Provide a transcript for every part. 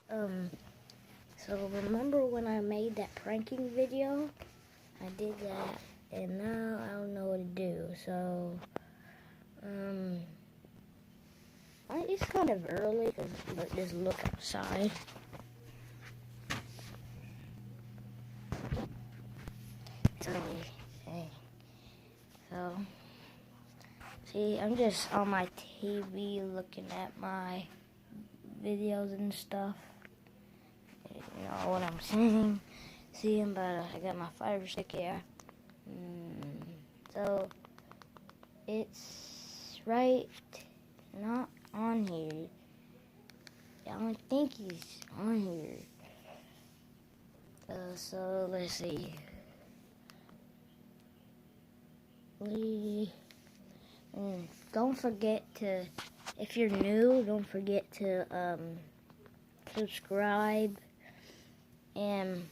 So remember when I made that pranking video? I did that, and now I don't know what to do. So, it's kind of early, but just look outside. It's early. Okay. So, see, I'm just on my TV looking at my videos and stuff. You know what I'm saying? Seeing, but I got my Fire Stick here. So, it's right not on here. I don't think he's on here. So let's see. Don't forget to, if you're new, don't forget to subscribe and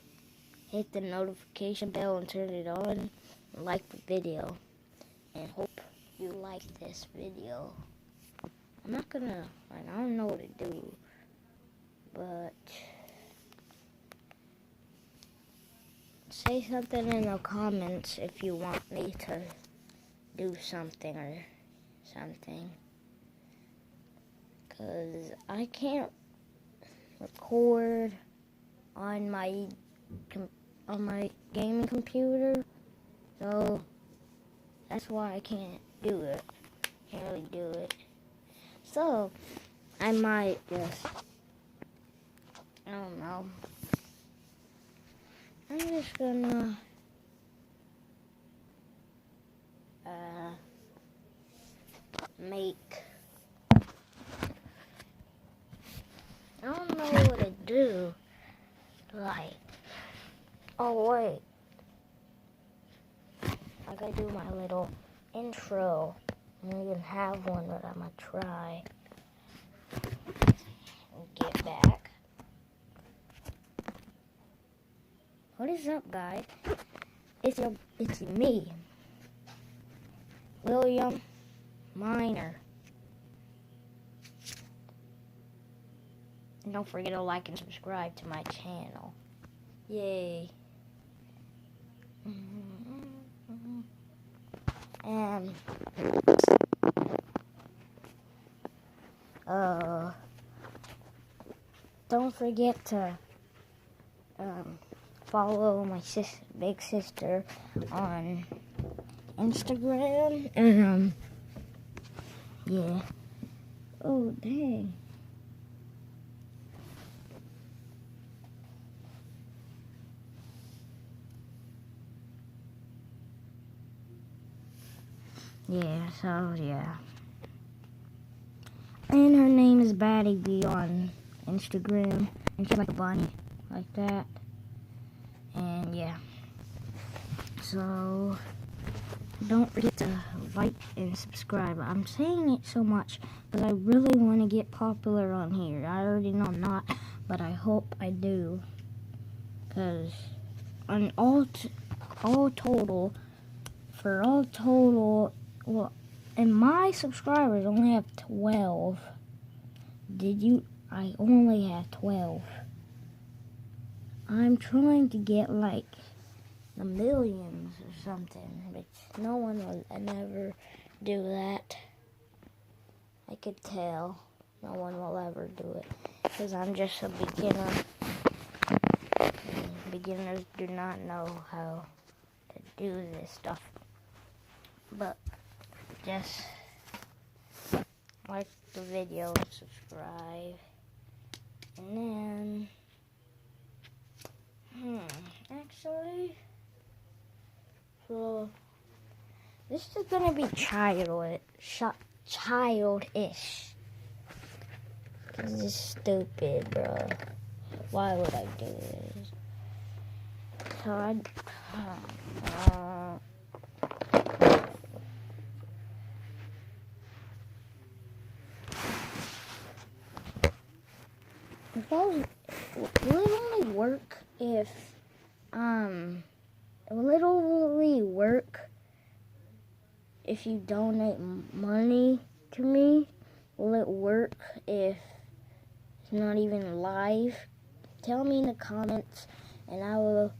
hit the notification bell and turn it on. And like the video. And hope you like this video. I'm not gonna, I don't know what to do, but say something in the comments if you want me to do something or something, because I can't record on my gaming computer, so that's why I can't do it. Can't really do it. So I might just, I don't know. I'm just gonna make, I don't know what to do. Like, oh wait, I gotta do my little intro. I don't even have one, but I'm gonna try. Get back. What is up, guys? It's me, William Minor. And don't forget to like and subscribe to my channel. Yay. And don't forget to follow my big sister on Instagram, and yeah. Oh dang. Yeah, so yeah. And her name is Batty B on Instagram, and she's like a bunny, like that. And yeah. So don't forget to like and subscribe. I'm saying it so much because I really want to get popular on here. I already know I'm not, but I hope I do. Because on all total, well, and my subscribers only have 12. I only have 12. I'm trying to get like the millions or something, but no one will ever do that. I could tell no one will ever do it because I'm just a beginner. And beginners do not know how to do this stuff, but just like the video and subscribe, and then actually, so this is gonna be childish, cause it's stupid, bro. Why would I do this? So will it only work if will it only work if you donate money to me? Will it work if It's not even live. Tell me in the comments, and I will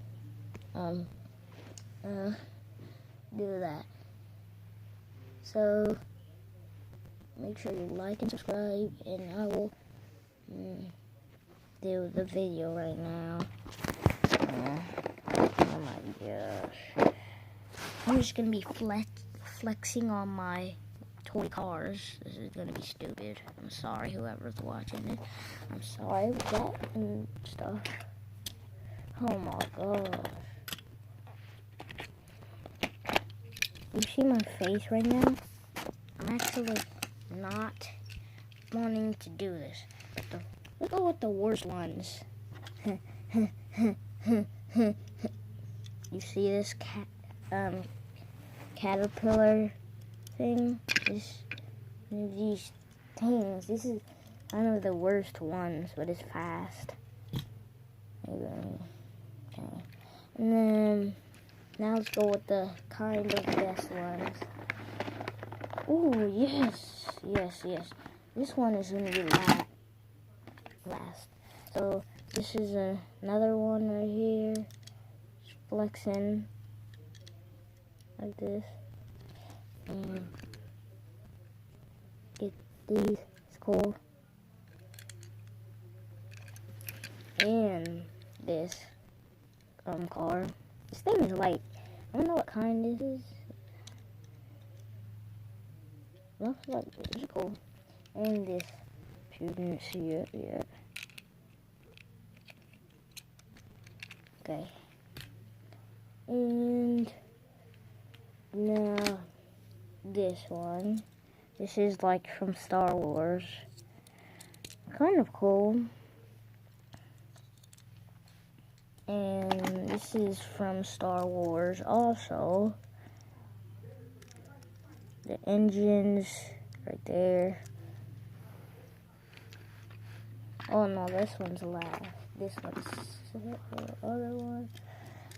do that. So make sure you like and subscribe, and I will do the video right now. Oh my gosh. I'm just gonna be flexing on my toy cars. This is gonna be stupid. I'm sorry, whoever's watching it. I'm sorry with that and stuff. Oh my gosh. You see my face right now? I'm actually not wanting to do this. But look at what the worst ones. You see this caterpillar thing? These things. This is one of the worst ones, but it's fast. Okay. And then now let's go with the kind of best ones. Oh yes. This one is gonna be last. So this is another one right here. Just flexing like this. Get these. It's cool. And this car. This thing is like, I don't know what kind this is. Looks like it's cool. And this, if you didn't see it yet. Okay. And now this one. This is like from Star Wars. Kind of cool. And this is from Star Wars also. The engines right there. Oh no, this one's last. This one's the other one.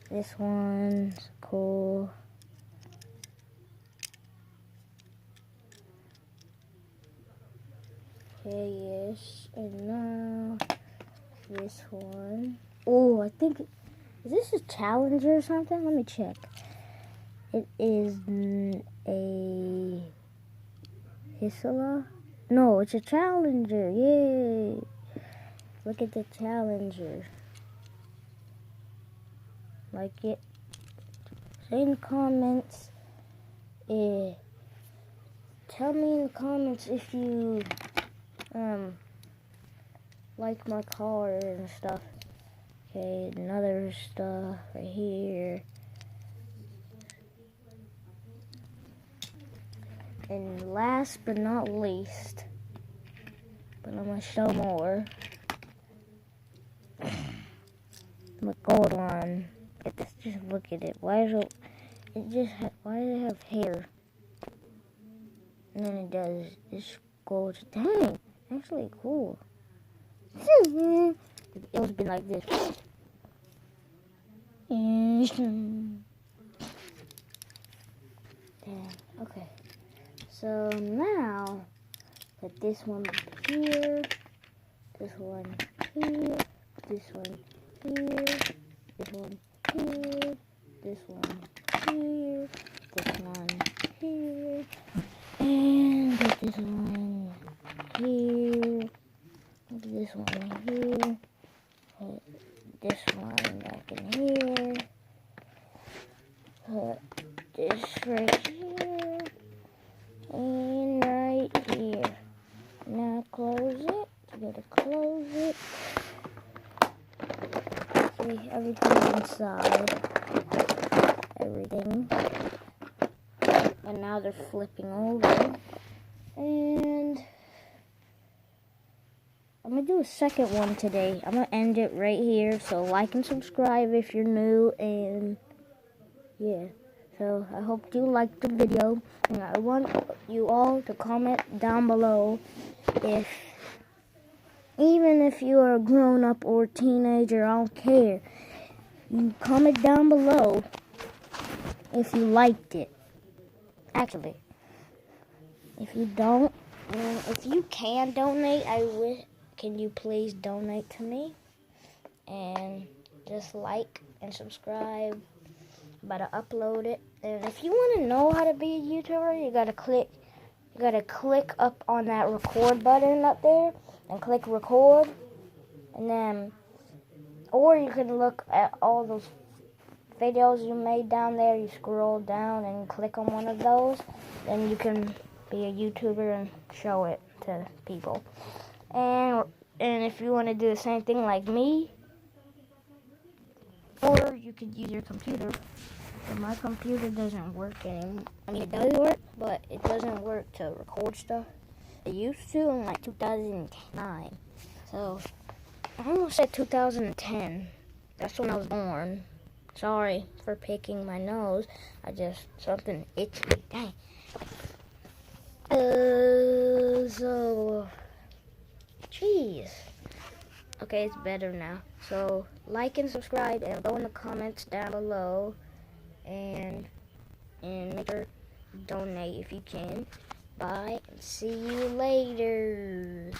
This one's cool. Okay, yes. And now this one. Oh, I think, is this a Challenger or something? Let me check. It is a Hisla? No, it's a Challenger. Yay! Look at the Challenger. Like it. Say in the comments. Tell me in the comments if you like my car and stuff. Okay, another stuff right here. And last but not least, but I'm gonna show more. The gold one. Just look at it. Why does it have hair? And then it does this gold. Dang, actually cool. It was been like this. Damn. Okay. So now put this one here, this one here, this one here, this one here, this one here, this one here, and put this one here, put this one here, put this one back in here, put this right here, and right here. Now close it. You gotta close it. See, everything's inside. Everything. And now they're flipping over. And I'm gonna do a second one today. I'm gonna end it right here. So like and subscribe if you're new. And yeah. So I hope you liked the video, and I want you all to comment down below even if you are a grown-up or teenager, I don't care. You comment down below if you liked it. Actually, if you don't, if you can donate, I can you please donate to me? And just like and subscribe. I'm about to upload it. And if you want to know how to be a YouTuber, you gotta click up on that record button up there and click record. And then, or you can look at all those videos you made down there. You scroll down and click on one of those. Then you can be a YouTuber and show it to people. And if you want to do the same thing like me, or you could use your computer. But my computer doesn't work anymore. I mean, it does work, but it doesn't work to record stuff. It used to in like 2009. So, I almost said 2010. That's when I was born. Sorry for picking my nose. Something itched me. Dang. Jeez. Okay, it's better now. So, like and subscribe, and go in the comments down below, and make sure to donate if you can. Bye, and see you later.